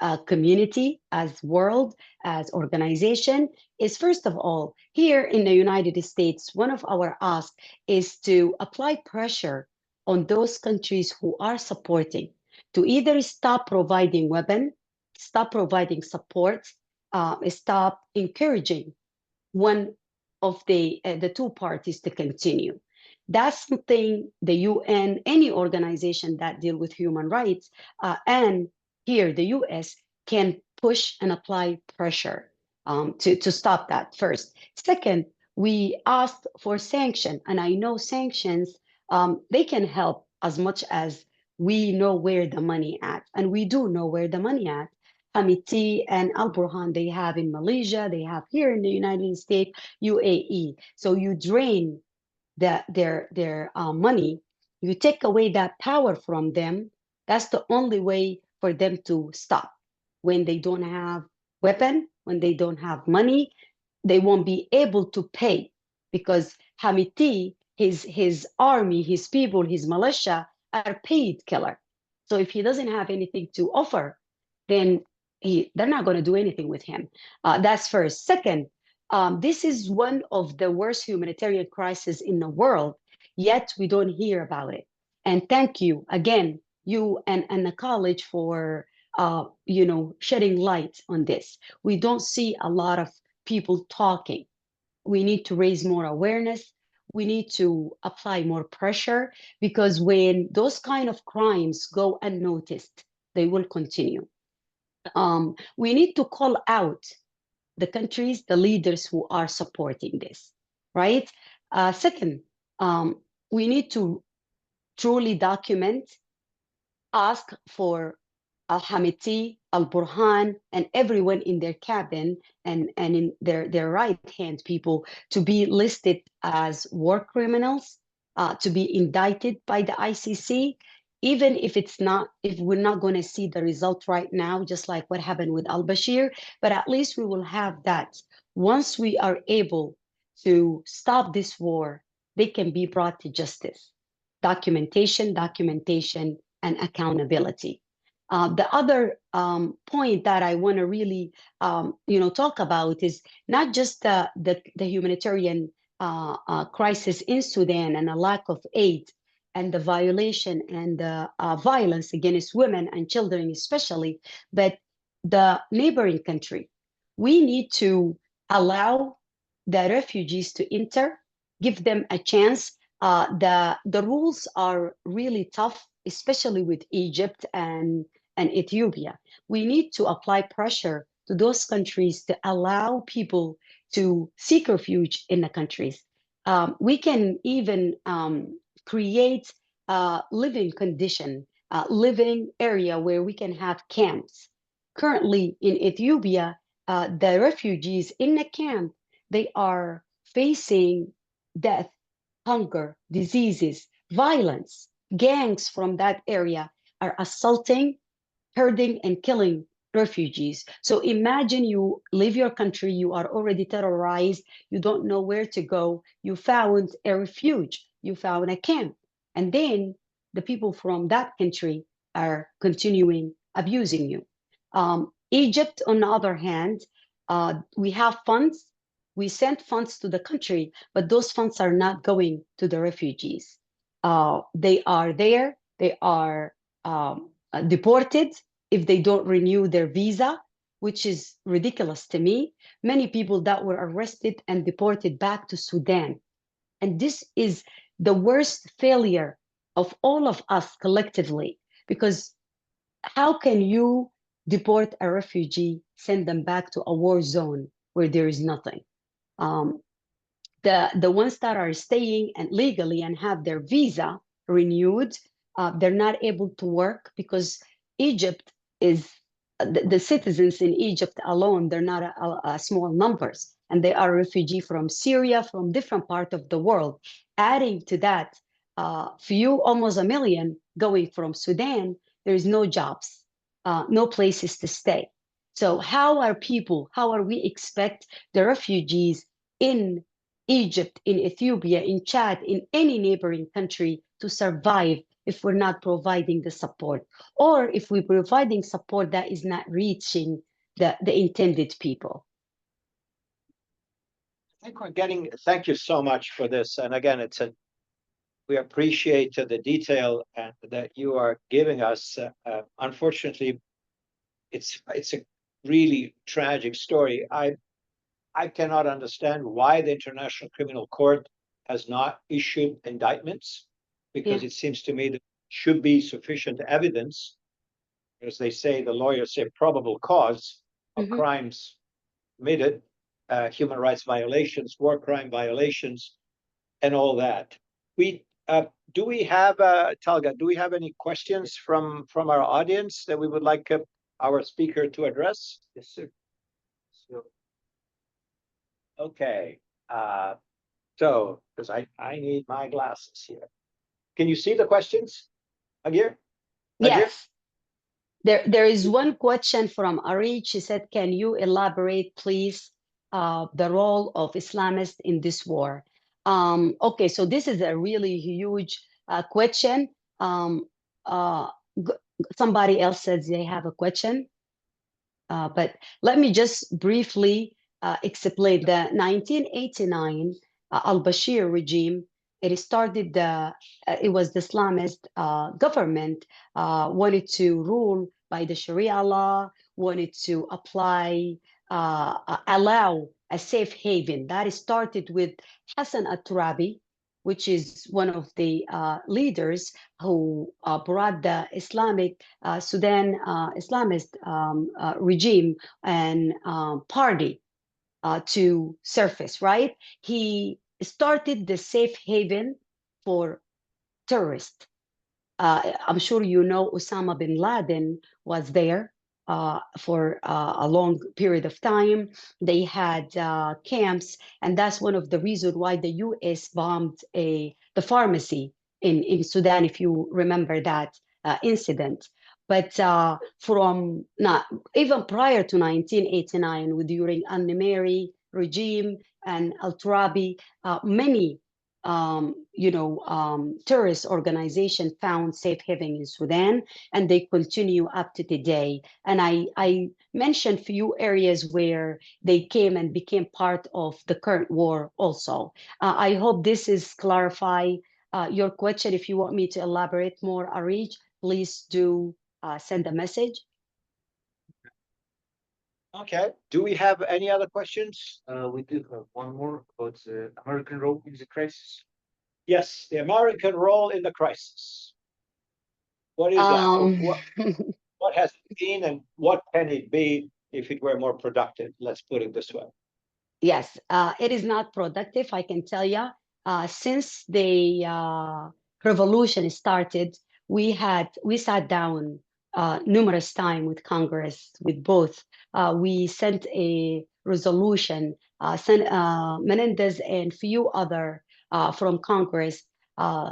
a community, as world, as organization? Is first of all, here in the United States, one of our asks is to apply pressure on those countries who are supporting to either stop providing weapon, stop providing support, stop encouraging one of the two parties to continue. That's something the UN, any organization that deal with human rights, and here the US can push and apply pressure to stop that first. Second, we asked for sanction, and I know sanctions, they can help as much as we know where the money at, and we do know where the money at. Hamiti and Al Burhan, they have in Malaysia, they have here in the United States, UAE. So you drain their money, you take away that power from them. That's the only way for them to stop. When they don't have weapon, when they don't have money, they won't be able to pay, because Hamiti, his army, his people, his militia are paid killer. So if he doesn't have anything to offer, then they're not going to do anything with him. That's first. Second, this is one of the worst humanitarian crises in the world, yet we don't hear about it. And thank you again, you and the college for shedding light on this. We don't see a lot of people talking. We need to raise more awareness. We need to apply more pressure, because when those kind of crimes go unnoticed, they will continue. We need to call out the countries, the leaders who are supporting this, right? Second, we need to truly document, ask for Al Hamiti, Al Burhan, and everyone in their cabin and in their right hand people to be listed as war criminals, to be indicted by the ICC, even if if we're not going to see the result right now, just like what happened with Al Bashir, but at least we will have that. Once we are able to stop this war, they can be brought to justice. Documentation, and accountability. The other point that I want to really, talk about is not just the humanitarian crisis in Sudan and the lack of aid and the violation and the violence against women and children especially, but the neighboring country. We need to allow the refugees to enter, give them a chance. The rules are really tough, especially with Egypt and Ethiopia. We need to apply pressure to those countries to allow people to seek refuge in the countries. We can even create a living condition, a living area where we can have camps. Currently in Ethiopia, the refugees in the camp, they are facing death, hunger, diseases, violence. Gangs from that area are assaulting, hurting, and killing refugees. So imagine you leave your country, you are already terrorized, you don't know where to go, you found a refuge, you found a camp, and then the people from that country are continuing abusing you. Egypt, on the other hand, we have funds, we send funds to the country, but those funds are not going to the refugees. They are there, they are deported if they don't renew their visa, which is ridiculous to me. Many people that were arrested and deported back to Sudan. And this is the worst failure of all of us collectively, because how can you deport a refugee, send them back to a war zone where there is nothing? Um, the ones that are staying and legally and have their visa renewed, they're not able to work because Egypt is the citizens in Egypt alone. They're not a small numbers, and they are refugee from Syria, from different part of the world. Adding to that, few almost a million going from Sudan. There is no jobs, no places to stay. So how are people? How are we expect the refugees in Egypt, in Ethiopia, in Chad, in any neighboring country to survive if we're not providing the support, or if we're providing support that is not reaching the intended people? I think we're getting, thank you so much for this. And again, we appreciate the detail and that you are giving us. Unfortunately, it's a really tragic story. I cannot understand why the International Criminal Court has not issued indictments, Yeah. because it seems to me that should be sufficient evidence, as they say, the lawyers say, probable cause of Mm-hmm. crimes committed, human rights violations, war crime violations, and all that. We do we have Talga? Do we have any questions from our audience that we would like our speaker to address? Yes, sir. So, okay. So, because I need my glasses here. Can you see the questions, Hagir? Hagir? Yes. There is one question from Ari. She said, "Can you elaborate, please, the role of Islamists in this war?" Okay, so this is a really huge question. Um, uh, Somebody else says they have a question. But let me just briefly explain the 1989 al-Bashir regime. It started it was the Islamist government wanted to rule by the Sharia law, wanted to allow a safe haven. That started with Hassan al-Turabi, which is one of the leaders who brought the Islamic Sudan Islamist regime and party to surface, right? He started the safe haven for terrorists. I'm sure you know Osama bin Laden was there for a long period of time. They had camps, and that's one of the reasons why the U.S. bombed the pharmacy in Sudan, if you remember that incident. But from not even prior to 1989, with during Al-Nimeri regime and Al-Turabi, many terrorist organization found safe haven in Sudan, and they continue up to today. And I mentioned few areas where they came and became part of the current war also. I hope this is clarify your question. If you want me to elaborate more, Arij, please do send a message. Okay. Do we have any other questions? We do have one more about the American role in the crisis. Yes, the American role in the crisis. What is that? Um, What has it been and what can it be if it were more productive? Let's put it this way. Yes, it is not productive, I can tell you. Since the revolution started, we sat down numerous times with Congress, with both. We sent a resolution. Menendez and few other from Congress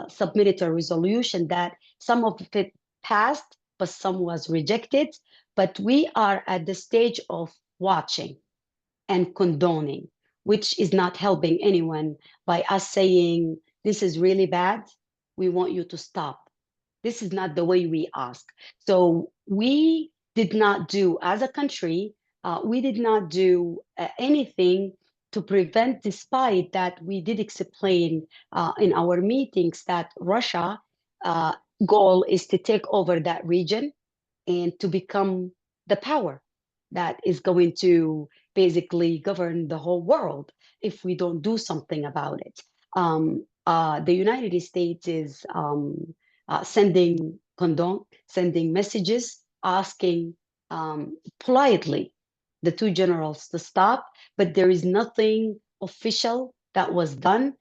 submitted a resolution that some of it passed, but some was rejected. But we are at the stage of watching and condoning, which is not helping anyone by us saying, this is really bad. We want you to stop. This is not the way we ask. So we did not do, as a country, we did not do anything to prevent, despite that we did explain in our meetings that Russia goal is to take over that region and to become the power that is going to basically govern the whole world if we don't do something about it. The United States is sending messages, asking politely the two generals to stop, but there is nothing official that was done.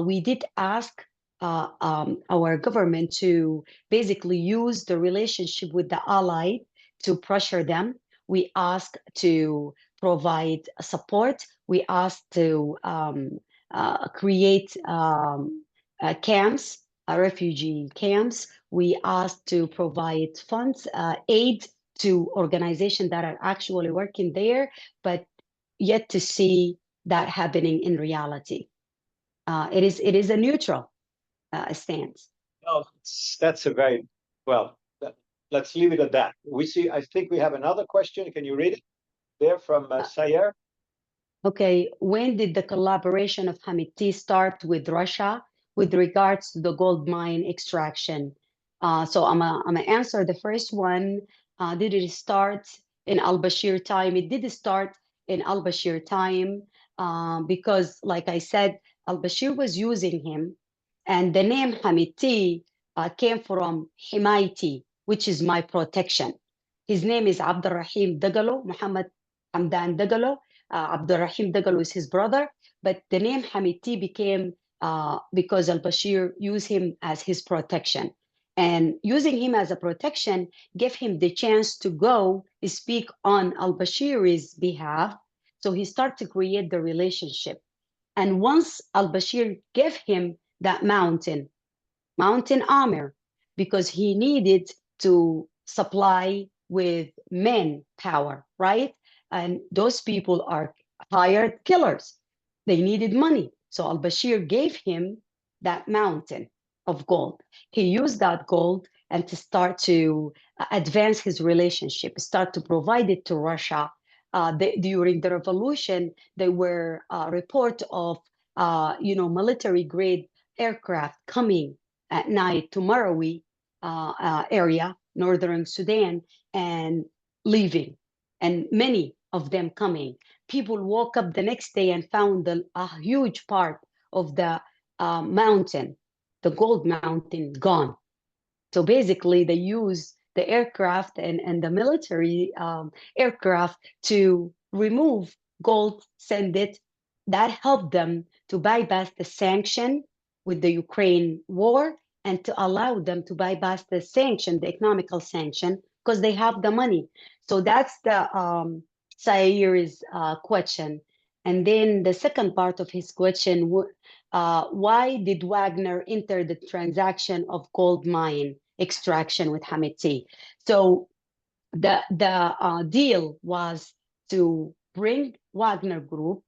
We did ask our government to basically use the relationship with the ally to pressure them. We ask to provide support. We ask to create camps, refugee camps. We ask to provide funds, aid to organizations that are actually working there, but yet to see that happening in reality. It is a neutral stance. Oh, that's a very well. Let's leave it at that. We see. I think we have another question. Can you read it? There from Sayer. Okay, when did the collaboration of Hamiti start with Russia with regards to the gold mine extraction? So I'm gonna answer the first one. Did it start in al-Bashir time? It did start in al-Bashir time because, like I said, al-Bashir was using him, and the name Hamiti came from Himaiti, which is my protection. His name is Abdurrahim Dagalo, Muhammad Hamdan Dagalo. Abdurrahim Dagalo is his brother, but the name Hamiti became because al-Bashir used him as his protection. And using him as a protection gave him the chance to go speak on al-Bashir's behalf. So he started to create the relationship. And once al-Bashir gave him that mountain armor, because he needed to supply with men power, right? And those people are hired killers. They needed money. So al-Bashir gave him that mountain of gold. He used that gold and to start to advance his relationship, start to provide it to Russia. During the revolution, there were reports of military grade aircraft coming at night to Marawi area, northern Sudan, and leaving, and many of them coming. People woke up the next day and found a huge part of the mountain, the gold mountain, gone. So basically, they use the aircraft and the military aircraft to remove gold, send it. That helped them to bypass the sanction with the Ukraine war and to allow them to bypass the sanction, the economical sanction, because they have the money. So that's the Sair's question. And then the second part of his question, why did Wagner enter the transaction of gold mine extraction with Hamiti? So the deal was to bring Wagner Group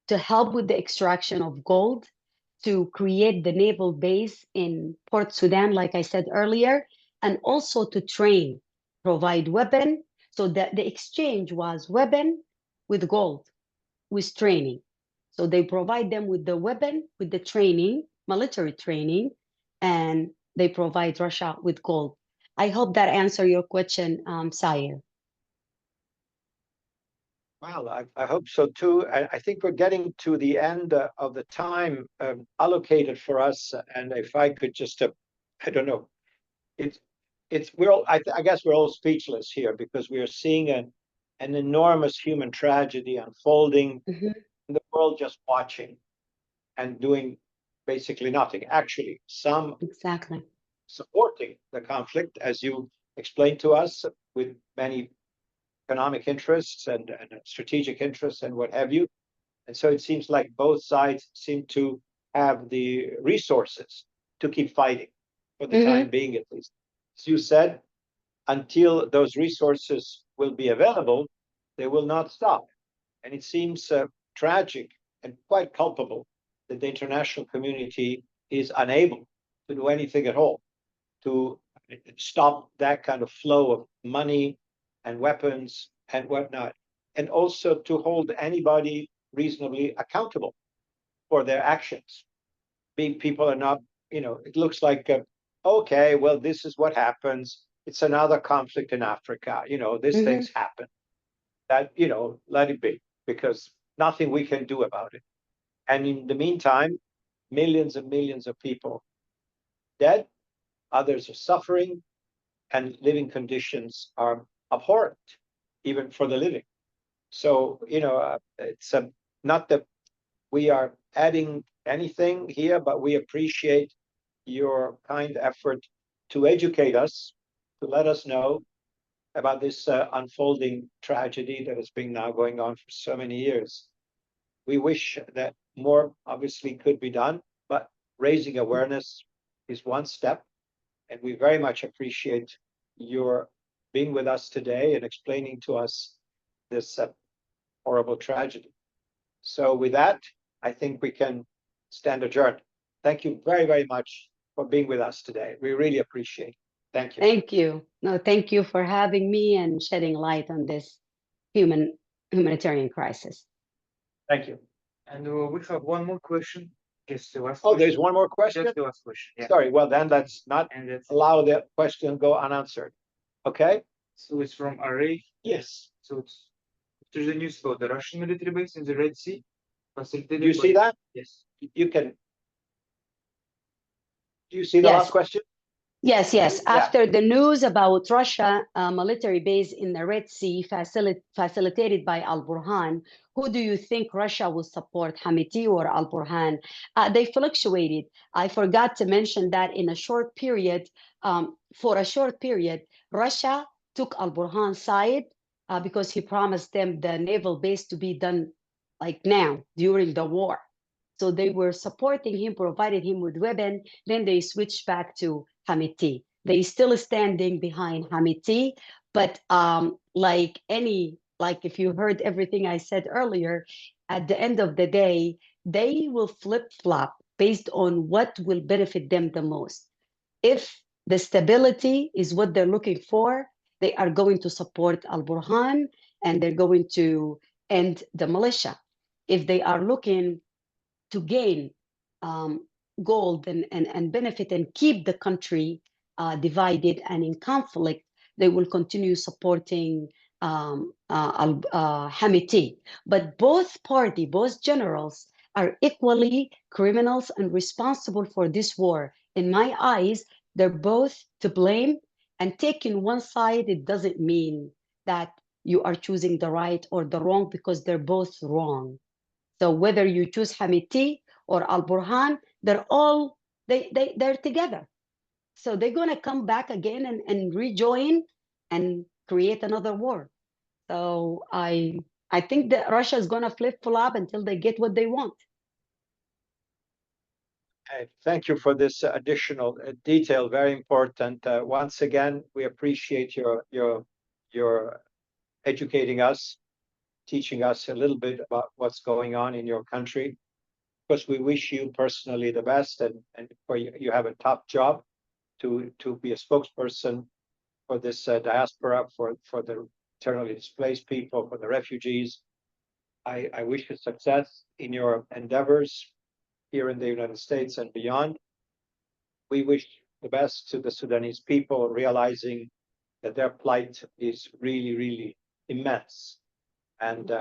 to help with the extraction of gold, to create the naval base in Port Sudan, like I said earlier, and also to train, provide weapon. So that the exchange was weapon with gold, with training. So they provide them with the weapon, with the training, military training, and they provide Russia with gold. I hope that answer your question, Sayer. Well, I hope so too. I think we're getting to the end of the time allocated for us. And if I could just, I don't know, we're all, I guess we're all speechless here because we are seeing an enormous human tragedy unfolding, the world just watching and doing basically nothing. Actually, some Exactly supporting the conflict, as you explained to us, with many economic interests and strategic interests and what have you. And so it seems like both sides seem to have the resources to keep fighting for the time being, at least. As you said, until those resources will be available, they will not stop. And it seems tragic and quite culpable that the international community is unable to do anything at all to stop that kind of flow of money and weapons and whatnot, and also to hold anybody reasonably accountable for their actions. People are not, it looks like, okay, well, this is what happens. It's another conflict in Africa. These things happen. That, let it be, because nothing we can do about it. And in the meantime, millions and millions of people dead, others are suffering, and living conditions are abhorrent, even for the living. So, it's not that we are adding anything here, but we appreciate your kind effort to educate us, to let us know about this unfolding tragedy that has been now going on for so many years. We wish that more obviously could be done, but raising awareness is one step. And we very much appreciate your being with us today and explaining to us this horrible tragedy. So with that, I think we can stand adjourned. Thank you very, very much for being with us today. We really appreciate it. Thank you. Thank you. No, thank you for having me and shedding light on this humanitarian crisis. Thank you. And we have one more question. Just the last Oh, there's question. one more question? Just the last question. Yeah. Sorry, well then let's not And that's allow the question go unanswered. Okay? so it's from Array. Yes. So there's a news about the Russian military base in the Red Sea. Facilitated You see that? Yes. You can. Do you see the Yes. last question? Yes. Yeah. After the news about Russia military base in the Red Sea facilitated by Al-Burhan, who do you think Russia will support, Hamiti or Al-Burhan? They fluctuated. I forgot to mention that in a short period, for a short period, Russia took Al-Burhan's side because he promised them the naval base to be done like now during the war. So they were supporting him, provided him with weapon. Then they switched back to Hamiti. They still standing behind Hamiti, but like if you heard everything I said earlier, at the end of the day, they will flip-flop based on what will benefit them the most. If the stability is what they're looking for, they are going to support Al-Burhan and they're going to end the militia. If they are looking to gain gold and benefit and keep the country divided and in conflict, they will continue supporting Hamiti. But both generals are equally criminals and responsible for this war. In my eyes, they're both to blame, and taking one side, it doesn't mean that you are choosing the right or the wrong, because they're both wrong. So whether you choose Hamiti or Al-Burhan, they're together. So they're going to come back again and rejoin and create another war. So I think that Russia is going to flip-flop until they get what they want. Thank you for this additional detail. Very important. Once again, we appreciate your educating us, teaching us a little bit about what's going on in your country. Of course, we wish you personally the best, and for you have a top job to be a spokesperson for this diaspora, for the internally displaced people, for the refugees. I wish you success in your endeavors here in the United States and beyond. We wish the best to the Sudanese people, realizing that their plight is really, really immense. And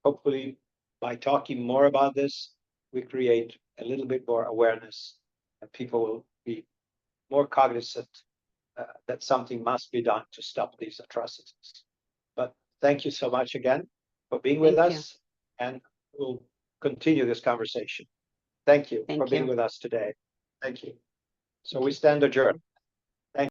hopefully, by talking more about this, we create a little bit more awareness, and people will be more cognizant that something must be done to stop these atrocities. But thank you so much again for being with us, and we'll continue this conversation. Thank you for being with us today. Thank you. So we stand adjourned.